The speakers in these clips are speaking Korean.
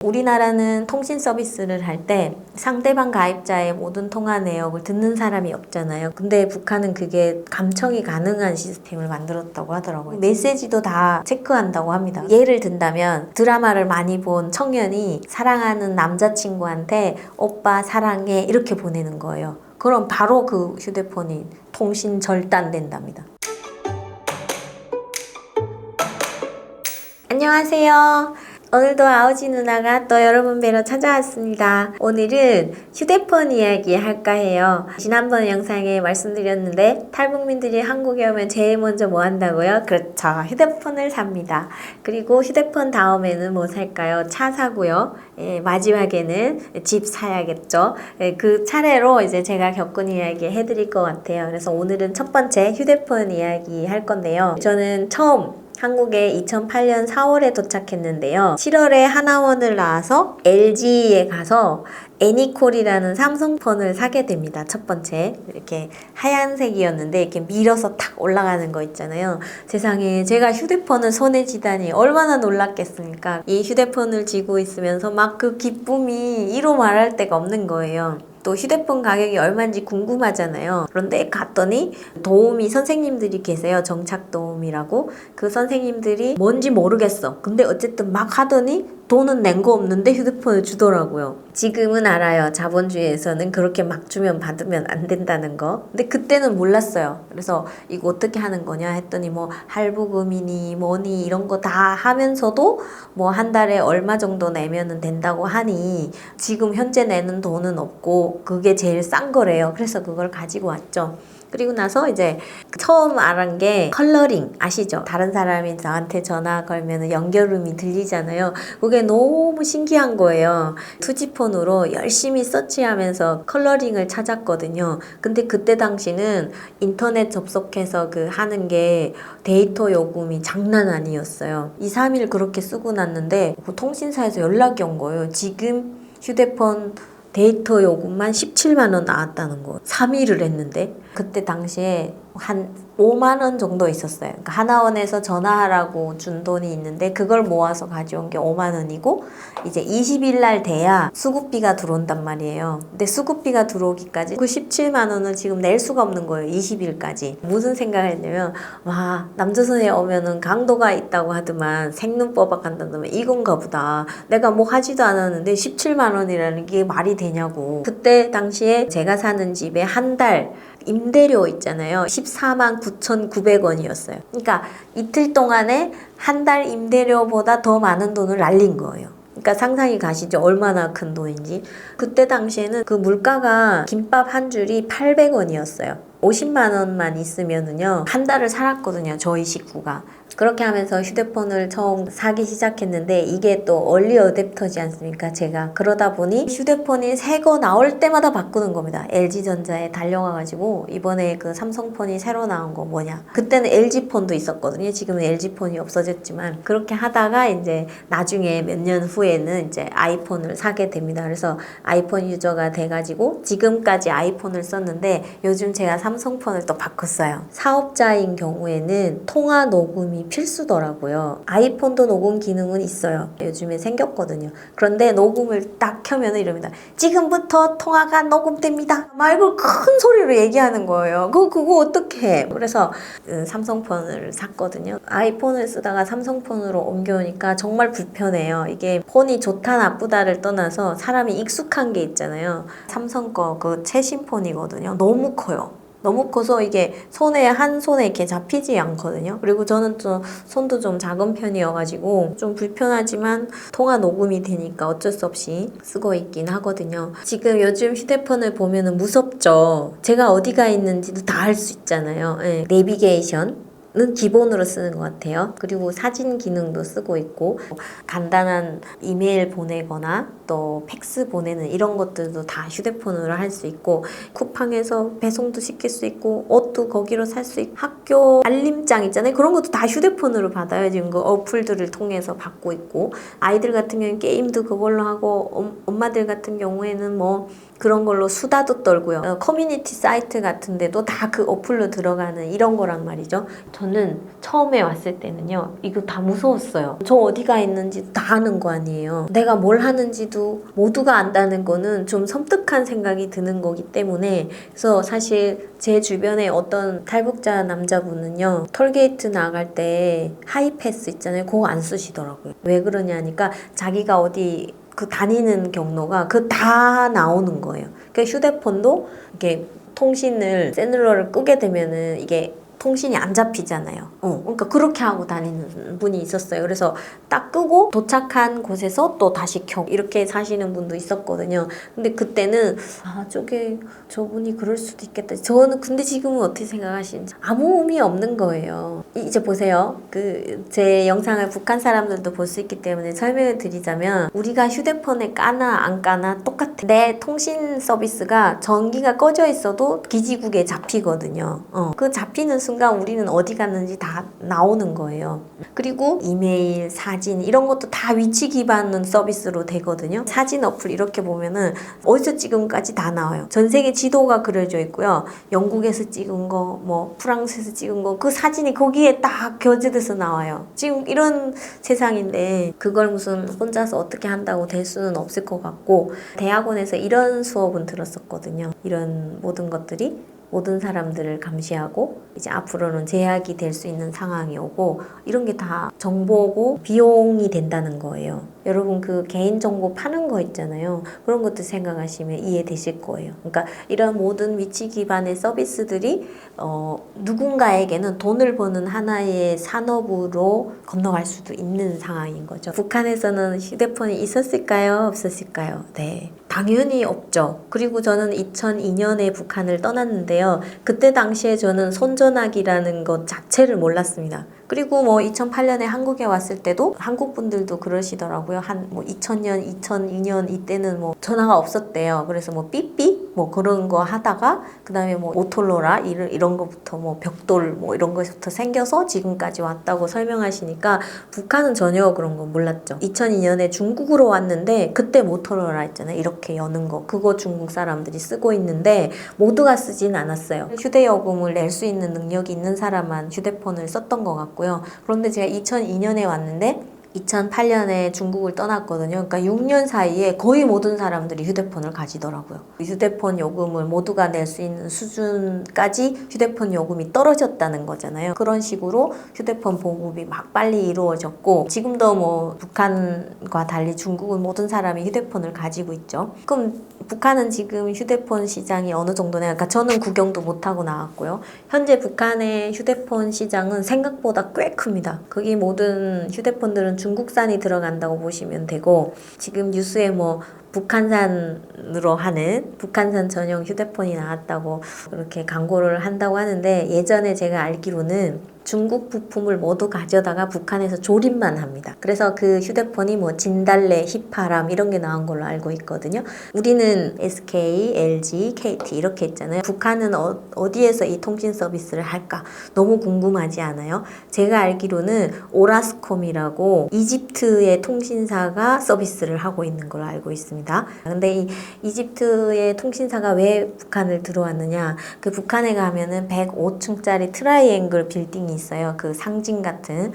우리나라는 통신 서비스를 할 때 상대방 가입자의 모든 통화 내역을 듣는 사람이 없잖아요. 근데 북한은 그게 감청이 가능한 시스템을 만들었다고 하더라고요. 메시지도 다 체크한다고 합니다. 예를 든다면 드라마를 많이 본 청년이 사랑하는 남자친구한테 오빠 사랑해 이렇게 보내는 거예요. 그럼 바로 그 휴대폰이 통신 절단된답니다. 안녕하세요. 오늘도 아오지 누나가 또 여러분 뵈러 찾아왔습니다. 오늘은 휴대폰 이야기 할까 해요. 지난번 영상에 말씀드렸는데 탈북민들이 한국에 오면 제일 먼저 뭐 한다고요? 그렇죠. 휴대폰을 삽니다. 그리고 휴대폰 다음에는 뭐 살까요? 차 사고요. 마지막에는 집 사야겠죠. 그 차례로 이제 제가 겪은 이야기 해드릴 것 같아요. 그래서 오늘은 첫 번째 휴대폰 이야기 할 건데요. 저는 처음 한국에 2008년 4월에 도착했는데요. 7월에 하나원을 나와서 LG에 가서 애니콜이라는 삼성폰을 사게 됩니다. 첫 번째 이렇게 하얀색이었는데 이렇게 밀어서 탁 올라가는 거 있잖아요. 세상에 제가 휴대폰을 손에 쥐다니 얼마나 놀랐겠습니까? 이 휴대폰을 쥐고 있으면서 막 그 기쁨이 이루 말할 데가 없는 거예요. 또 휴대폰 가격이 얼마인지 궁금하잖아요. 그런데 갔더니 도우미 선생님들이 계세요. 정착 도우미라고. 그 선생님들이 뭔지 모르겠어. 근데 어쨌든 막 하더니 돈은 낸 거 없는데 휴대폰을 주더라고요. 지금은 알아요. 자본주의에서는 그렇게 막 주면 받으면 안 된다는 거. 근데 그때는 몰랐어요. 그래서 이거 어떻게 하는 거냐 했더니 뭐 할부금이니 뭐니 이런 거 다 하면서도 뭐 한 달에 얼마 정도 내면은 된다고 하니 지금 현재 내는 돈은 없고 그게 제일 싼 거래요. 그래서 그걸 가지고 왔죠. 그리고 나서 이제 처음 알은 게 컬러링 아시죠? 다른 사람이 나한테 전화 걸면 연결음이 들리잖아요. 그게 너무 신기한 거예요. 투지폰으로 열심히 서치하면서 컬러링을 찾았거든요. 근데 그때 당시는 인터넷 접속해서 그 하는 게 데이터 요금이 장난 아니었어요. 2, 3일 그렇게 쓰고 났는데 통신사에서 연락이 온 거예요. 지금 휴대폰 데이터 요금만 17만 원 나왔다는 거. 3일을 했는데 그때 당시에 한 5만 원 정도 있었어요. 그러니까 하나원에서 전화하라고 준 돈이 있는데 그걸 모아서 가져온 게 5만 원이고 이제 20일 날 돼야 수급비가 들어온단 말이에요. 근데 수급비가 들어오기까지 그 17만 원을 지금 낼 수가 없는 거예요. 20일까지. 무슨 생각을 했냐면 와 남조선에 오면은 강도가 있다고 하더만 생눈법악 한다더만 이건가 보다. 내가 뭐 하지도 않았는데 17만 원이라는 게 말이 되냐고. 그때 당시에 제가 사는 집에 한 달 임대료 있잖아요. 14만 9,900원이었어요. 그러니까 이틀 동안에 한 달 임대료보다 더 많은 돈을 날린 거예요. 그러니까 상상이 가시죠? 얼마나 큰 돈인지. 그때 당시에는 그 물가가 김밥 한 줄이 800원이었어요. 50만 원만 있으면은요 한 달을 살았거든요. 저희 식구가. 그렇게 하면서 휴대폰을 처음 사기 시작했는데 이게 또 얼리 어댑터지 않습니까? 제가 그러다 보니 휴대폰이 새 거 나올 때마다 바꾸는 겁니다. LG전자에 달려가가지고 이번에 그 삼성폰이 새로 나온 거 뭐냐. 그때는 LG폰도 있었거든요. 지금은 LG폰이 없어졌지만 그렇게 하다가 이제 나중에 몇 년 후에는 이제 아이폰을 사게 됩니다. 그래서 아이폰 유저가 돼가지고 지금까지 아이폰을 썼는데 요즘 제가 삼성폰을 또 바꿨어요. 사업자인 경우에는 통화 녹음이 필수더라고요. 아이폰도 녹음 기능은 있어요. 요즘에 생겼거든요. 그런데 녹음을 딱 켜면 이럽니다. 지금부터 통화가 녹음됩니다. 말고 큰 소리로 얘기하는 거예요. 그거 어떻게 해? 그래서 삼성폰을 샀거든요. 아이폰을 쓰다가 삼성폰으로 옮겨오니까 정말 불편해요. 이게 폰이 좋다 나쁘다를 떠나서 사람이 익숙한 게 있잖아요. 삼성 거 그 최신 폰이거든요. 너무 커요. 너무 커서 이게 한 손에 이렇게 잡히지 않거든요. 그리고 저는 또 손도 좀 작은 편이어가지고 좀 불편하지만 통화 녹음이 되니까 어쩔 수 없이 쓰고 있긴 하거든요. 지금 요즘 휴대폰을 보면은 무섭죠. 제가 어디가 있는지도 다 알 수 있잖아요. 네. 내비게이션 는 기본으로 쓰는 것 같아요. 그리고 사진 기능도 쓰고 있고 간단한 이메일 보내거나 또 팩스 보내는 이런 것들도 다 휴대폰으로 할 수 있고 쿠팡에서 배송도 시킬 수 있고 옷도 거기로 살 수 있고 학교 알림장 있잖아요. 그런 것도 다 휴대폰으로 받아요. 지금 그 어플들을 통해서 받고 있고 아이들 같은 경우는 게임도 그걸로 하고 엄마들 같은 경우에는 뭐 그런 걸로 수다도 떨고요. 커뮤니티 사이트 같은 데도 다 그 어플로 들어가는 이런 거란 말이죠. 저는 처음에 왔을 때는요, 이거 다 무서웠어요. 저 어디가 있는지 다 아는 거 아니에요. 내가 뭘 하는지도 모두가 안다는 거는 좀 섬뜩한 생각이 드는 거기 때문에. 그래서 사실 제 주변에 어떤 탈북자 남자분은요, 톨게이트 나갈 때 하이패스 있잖아요, 그거 안 쓰시더라고요. 왜 그러냐니까 자기가 어디 그 다니는 경로가 그 다 나오는 거예요. 그러니까 휴대폰도 이게 통신을 셀룰러를 끄게 되면은 이게 통신이 안 잡히잖아요. 그러니까 그렇게 하고 다니는 분이 있었어요. 그래서 딱 끄고 도착한 곳에서 또 다시 켜고 이렇게 사시는 분도 있었거든요. 근데 그때는 저분이 그럴 수도 있겠다. 저는 근데 지금은 어떻게 생각하시는지 아무 의미 없는 거예요. 이제 보세요. 제 영상을 북한 사람들도 볼 수 있기 때문에 설명을 드리자면, 우리가 휴대폰에 까나 안 까나 똑같아. 내 통신 서비스가 전기가 꺼져 있어도 기지국에 잡히거든요. 그 잡히는 순간 우리는 어디 갔는지 다 나오는 거예요. 그리고 이메일, 사진 이런 것도 다 위치 기반 서비스로 되거든요. 사진 어플 이렇게 보면은 어디서 찍은까지 다 나와요. 전 세계 지도가 그려져 있고요. 영국에서 찍은 거, 뭐 프랑스에서 찍은 거, 그 사진이 거기에 딱 겨제돼서 나와요. 지금 이런 세상인데 그걸 무슨 혼자서 어떻게 한다고 될 수는 없을 것 같고, 대학원에서 이런 수업은 들었었거든요. 이런 모든 것들이 모든 사람들을 감시하고 이제 앞으로는 제약이 될 수 있는 상황이 오고, 이런 게 다 정보고 비용이 된다는 거예요. 여러분 그 개인정보 파는 거 있잖아요. 그런 것도 생각하시면 이해되실 거예요. 그러니까 이런 모든 위치 기반의 서비스들이 누군가에게는 돈을 버는 하나의 산업으로 건너갈 수도 있는 상황인 거죠. 북한에서는 휴대폰이 있었을까요? 없었을까요? 네. 당연히 없죠. 그리고 저는 2002년에 북한을 떠났는데요. 그때 당시에 저는 손전화기라는 것 자체를 몰랐습니다. 그리고 뭐 2008년에 한국에 왔을 때도 한국 분들도 그러시더라고요. 뭐 2000년, 2002년 이때는 뭐 전화가 없었대요. 그래서 뭐 삐삐 뭐 그런 거 하다가 그다음에 뭐 모토로라 이런 거부터 뭐 벽돌 뭐 이런 것부터 생겨서 지금까지 왔다고 설명하시니까, 북한은 전혀 그런 거 몰랐죠. 2002년에 중국으로 왔는데 그때 모토로라 있잖아요. 이렇게 여는 거. 그거 중국 사람들이 쓰고 있는데 모두가 쓰진 않았어요. 휴대요금을 낼 수 있는 능력이 있는 사람만 휴대폰을 썼던 것 같고요. 그런데 제가 2002년에 왔는데 2008년에 중국을 떠났거든요. 그러니까 6년 사이에 거의 모든 사람들이 휴대폰을 가지더라고요. 휴대폰 요금을 모두가 낼 수 있는 수준까지 휴대폰 요금이 떨어졌다는 거잖아요. 그런 식으로 휴대폰 보급이 막 빨리 이루어졌고, 지금도 뭐 북한과 달리 중국은 모든 사람이 휴대폰을 가지고 있죠. 그럼 북한은 지금 휴대폰 시장이 어느 정도냐? 그러니까 저는 구경도 못하고 나왔고요. 현재 북한의 휴대폰 시장은 생각보다 꽤 큽니다. 거기 모든 휴대폰들은 중국산이 들어간다고 보시면 되고, 지금 뉴스에 뭐 북한산으로 하는 북한산 전용 휴대폰이 나왔다고 그렇게 광고를 한다고 하는데, 예전에 제가 알기로는 중국 부품을 모두 가져다가 북한에서 조립만 합니다. 그래서 그 휴대폰이 뭐 진달래, 휘파람 이런 게 나온 걸로 알고 있거든요. 우리는 SK, LG, KT 이렇게 있잖아요. 북한은 어디에서 이 통신 서비스를 할까? 너무 궁금하지 않아요? 제가 알기로는 오라스콤이라고 이집트의 통신사가 서비스를 하고 있는 걸로 알고 있습니다. 근데 이 이집트의 통신사가 왜 북한을 들어왔느냐? 그 북한에 가면은 105층짜리 트라이앵글 빌딩이 있어요. 그 상징 같은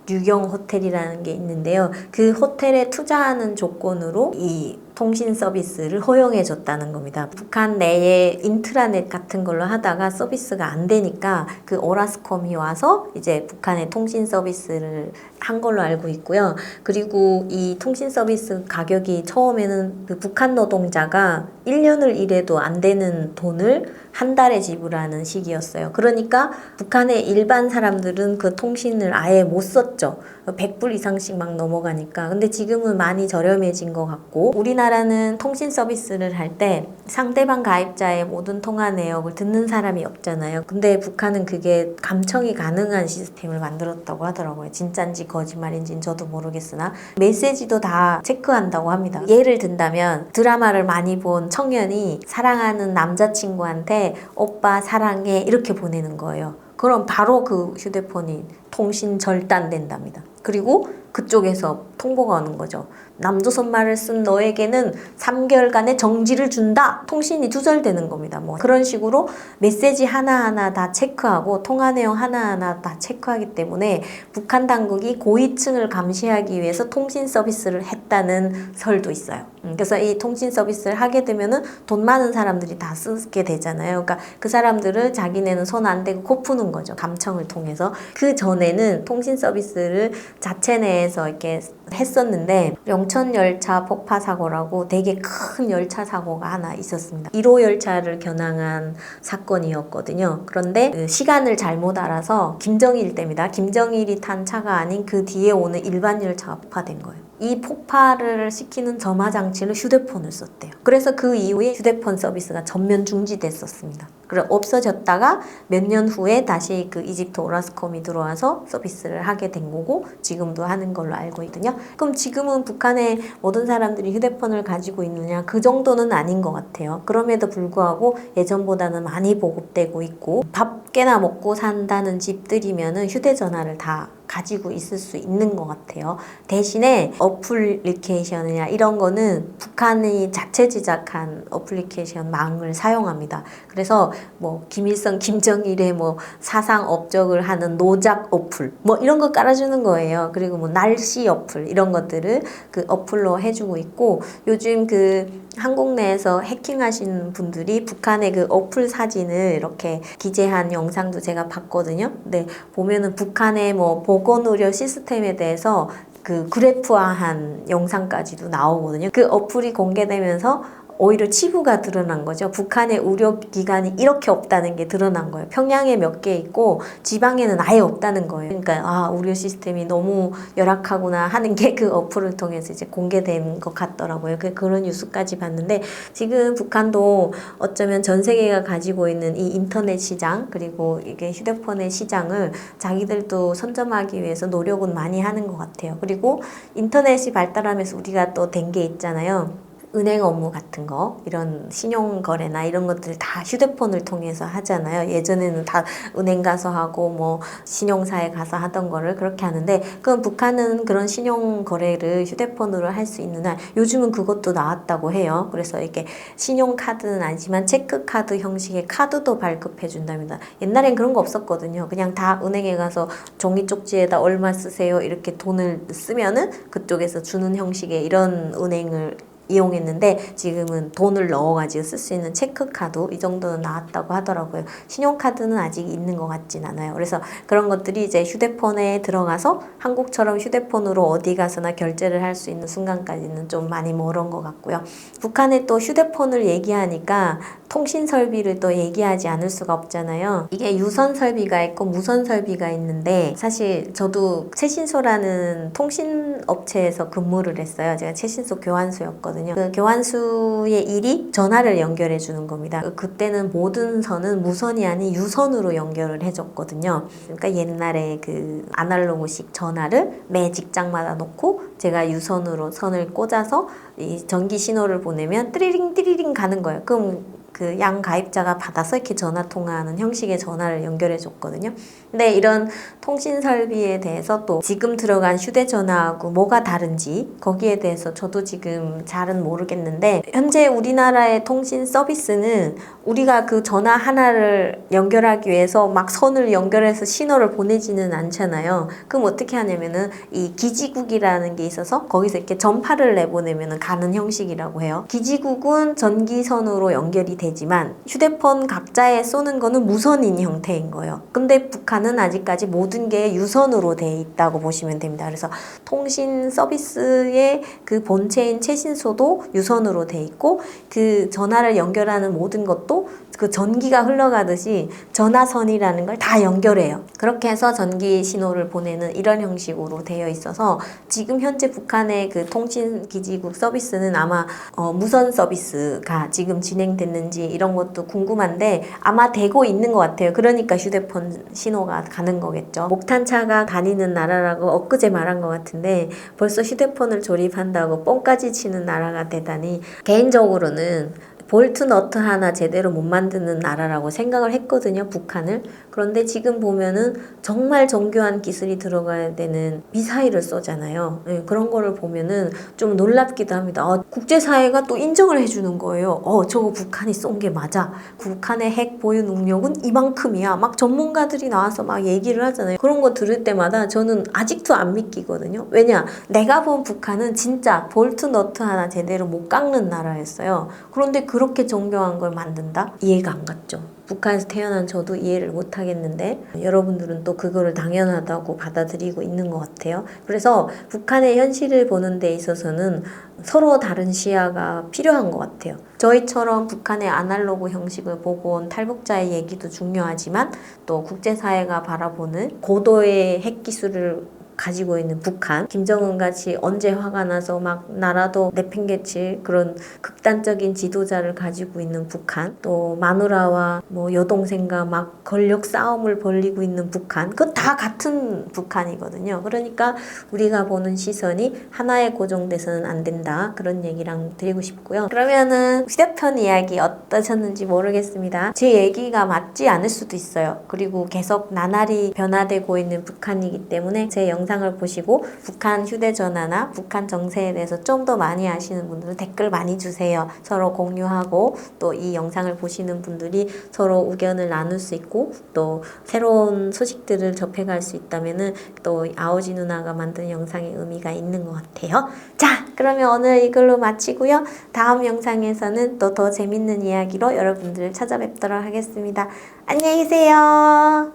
류경 호텔이라는 게 있는데요. 그 호텔에 투자하는 조건으로 이 통신 서비스를 허용해 줬다는 겁니다. 북한 내에 인트라넷 같은 걸로 하다가 서비스가 안 되니까 그 오라스콤이 와서 이제 북한의 통신 서비스를 한 걸로 알고 있고요. 그리고 이 통신 서비스 가격이 처음에는 그 북한 노동자가 1년을 일해도 안 되는 돈을 한 달에 지불하는 시기였어요. 그러니까 북한의 일반 사람들은 그 통신을 아예 못 썼죠. 100불 이상씩 막 넘어가니까. 근데 지금은 많이 저렴해진 것 같고, 우리나라는 통신 서비스를 할 때 상대방 가입자의 모든 통화 내역을 듣는 사람이 없잖아요. 근데 북한은 그게 감청이 가능한 시스템을 만들었다고 하더라고요. 진짜인지 거짓말인지는 저도 모르겠으나 메시지도 다 체크한다고 합니다. 예를 든다면 드라마를 많이 본 청년이 사랑하는 남자친구한테 오빠 사랑해 이렇게 보내는 거예요. 그럼 바로 그 휴대폰이 통신 절단된답니다. 그리고 그쪽에서 통보가 오는 거죠. 남조선 말을 쓴 너에게는 3개월간의 정지를 준다. 통신이 두절되는 겁니다. 뭐 그런 식으로 메시지 하나하나 다 체크하고 통화 내용 하나하나 다 체크하기 때문에 북한 당국이 고위층을 감시하기 위해서 통신 서비스를 했다는 설도 있어요. 그래서 이 통신 서비스를 하게 되면은 돈 많은 사람들이 다 쓰게 되잖아요. 그러니까 그 사람들을 자기네는 손 안 대고 코 푸는 거죠. 감청을 통해서. 그 전에는 통신 서비스를 자체 내에서 이렇게 했었는데 영천 열차 폭파 사고라고 되게 큰 열차 사고가 하나 있었습니다. 1호 열차를 겨냥한 사건이었거든요. 그런데 그 시간을 잘못 알아서 김정일 때입니다. 김정일이 탄 차가 아닌 그 뒤에 오는 일반 열차가 폭파된 거예요. 이 폭발을 시키는 점화 장치를 휴대폰을 썼대요. 그래서 그 이후에 휴대폰 서비스가 전면 중지됐었습니다. 그래 없어졌다가 몇 년 후에 다시 그 이집트 오라스콤이 들어와서 서비스를 하게 된 거고 지금도 하는 걸로 알고 있거든요. 그럼 지금은 북한의 모든 사람들이 휴대폰을 가지고 있느냐? 그 정도는 아닌 것 같아요. 그럼에도 불구하고 예전보다는 많이 보급되고 있고 밥 깨나 먹고 산다는 집들이면은 휴대전화를 다 가지고 있을 수 있는 것 같아요. 대신에 어플리케이션이나 이런 거는 북한이 자체 제작한 어플리케이션 망을 사용합니다. 그래서 뭐 김일성, 김정일의 뭐 사상 업적을 하는 노작 어플 뭐 이런 거 깔아주는 거예요. 그리고 뭐 날씨 어플 이런 것들을 그 어플로 해주고 있고 요즘 그 한국 내에서 해킹하신 분들이 북한의 그 어플 사진을 이렇게 기재한 영상도 제가 봤거든요. 근데 보면은 북한의 뭐 보건의료 시스템에 대해서 그 그래프화한 영상까지도 나오거든요. 그 어플이 공개되면서 오히려 치부가 드러난 거죠. 북한의 의료기관이 이렇게 없다는 게 드러난 거예요. 평양에 몇 개 있고 지방에는 아예 없다는 거예요. 그러니까 아 의료 시스템이 너무 열악하구나 하는 게 그 어플을 통해서 이제 공개된 것 같더라고요. 그런 뉴스까지 봤는데 지금 북한도 어쩌면 전 세계가 가지고 있는 이 인터넷 시장 그리고 이게 휴대폰의 시장을 자기들도 선점하기 위해서 노력은 많이 하는 것 같아요. 그리고 인터넷이 발달하면서 우리가 또 된 게 있잖아요. 은행 업무 같은 거 이런 신용거래나 이런 것들 다 휴대폰을 통해서 하잖아요. 예전에는 다 은행 가서 하고 뭐 신용사에 가서 하던 거를 그렇게 하는데 그럼 북한은 그런 신용거래를 휴대폰으로 할 수 있는 한 요즘은 그것도 나왔다고 해요. 그래서 이렇게 신용카드는 아니지만 체크카드 형식의 카드도 발급해 준답니다. 옛날엔 그런 거 없었거든요. 그냥 다 은행에 가서 종이 쪽지에다 얼마 쓰세요 이렇게 돈을 쓰면은 그쪽에서 주는 형식의 이런 은행을 이용했는데 지금은 돈을 넣어가지고 쓸 수 있는 체크카드 이 정도는 나왔다고 하더라고요. 신용카드는 아직 있는 것 같진 않아요. 그래서 그런 것들이 이제 휴대폰에 들어가서 한국처럼 휴대폰으로 어디 가서나 결제를 할 수 있는 순간까지는 좀 많이 멀은 것 같고요. 북한의 또 휴대폰을 얘기하니까 통신 설비를 또 얘기하지 않을 수가 없잖아요. 이게 유선 설비가 있고 무선 설비가 있는데 사실 저도 최신소라는 통신 업체에서 근무를 했어요. 제가 최신소 교환수였거든요. 그 교환수의 일이 전화를 연결해 주는 겁니다. 그때는 모든 선은 무선이 아닌 유선으로 연결을 해줬거든요. 그러니까 옛날에 그 아날로그식 전화를 매 직장마다 놓고 제가 유선으로 선을 꽂아서 이 전기 신호를 보내면 띠리링 띠리링 가는 거예요. 그럼 그 양 가입자가 받아서 이렇게 전화 통화하는 형식의 전화를 연결해 줬거든요. 근데 이런 통신 설비에 대해서 또 지금 들어간 휴대전화하고 뭐가 다른지 거기에 대해서 저도 지금 잘은 모르겠는데 현재 우리나라의 통신 서비스는 우리가 그 전화 하나를 연결하기 위해서 막 선을 연결해서 신호를 보내지는 않잖아요. 그럼 어떻게 하냐면은 이 기지국이라는 게 있어서 거기서 이렇게 전파를 내보내면은 가는 형식이라고 해요. 기지국은 전기선으로 연결이 되지만 휴대폰 각자에 쏘는 거는 무선인 형태인 거예요. 근데 북한은 아직까지 모든 게 유선으로 돼 있다고 보시면 됩니다. 그래서 통신 서비스의 그 본체인 최신소도 유선으로 돼 있고 그 전화를 연결하는 모든 것도 그 전기가 흘러가듯이 전화선이라는 걸 다 연결해요. 그렇게 해서 전기 신호를 보내는 이런 형식으로 되어 있어서 지금 현재 북한의 그 통신 기지국 서비스는 아마 무선 서비스가 지금 진행됐는지 이런 것도 궁금한데 아마 되고 있는 것 같아요. 그러니까 휴대폰 신호가 가는 거겠죠. 목탄차가 다니는 나라라고 엊그제 말한 것 같은데 벌써 휴대폰을 조립한다고 뻥까지 치는 나라가 되다니 개인적으로는 볼트 너트 하나 제대로 못 만드는 나라라고 생각을 했거든요, 북한을. 그런데 지금 보면은 정말 정교한 기술이 들어가야 되는 미사일을 쏘잖아요. 네, 그런 거를 보면은 좀 놀랍기도 합니다. 국제사회가 또 인정을 해주는 거예요. 저거 북한이 쏜 게 맞아. 북한의 핵 보유 능력은 이만큼이야. 막 전문가들이 나와서 막 얘기를 하잖아요. 그런 거 들을 때마다 저는 아직도 안 믿기거든요. 왜냐? 내가 본 북한은 진짜 볼트 너트 하나 제대로 못 깎는 나라였어요. 그런데 그렇게 정교한 걸 만든다? 이해가 안 갔죠. 북한에서 태어난 저도 이해를 못 하겠는데 여러분들은 또 그거를 당연하다고 받아들이고 있는 것 같아요. 그래서 북한의 현실을 보는 데 있어서는 서로 다른 시야가 필요한 것 같아요. 저희처럼 북한의 아날로그 형식을 보고 온 탈북자의 얘기도 중요하지만 또 국제사회가 바라보는 고도의 핵기술을 가지고 있는 북한, 김정은 같이 언제 화가 나서 막 나라도 내팽개칠 그런 극단적인 지도자를 가지고 있는 북한, 또 마누라와 뭐 여동생과 막 권력 싸움을 벌이고 있는 북한, 그거 다 같은 북한이거든요. 그러니까 우리가 보는 시선이 하나에 고정돼서는 안 된다, 그런 얘기랑 드리고 싶고요. 그러면은 휴대폰 이야기 어떠셨는지 모르겠습니다. 제 얘기가 맞지 않을 수도 있어요. 그리고 계속 나날이 변화되고 있는 북한이기 때문에 제 영상을 보시고 북한 휴대전화나 북한 정세에 대해서 좀 더 많이 아시는 분들은 댓글 많이 주세요. 서로 공유하고 또 이 영상을 보시는 분들이 서로 의견을 나눌 수 있고 또 새로운 소식들을 접해갈 수 있다면은 또 아오지 누나가 만든 영상의 의미가 있는 것 같아요. 자, 그러면 오늘 이걸로 마치고요. 다음 영상에서는 또 더 재밌는 이야기로 여러분들을 찾아뵙도록 하겠습니다. 안녕히 계세요.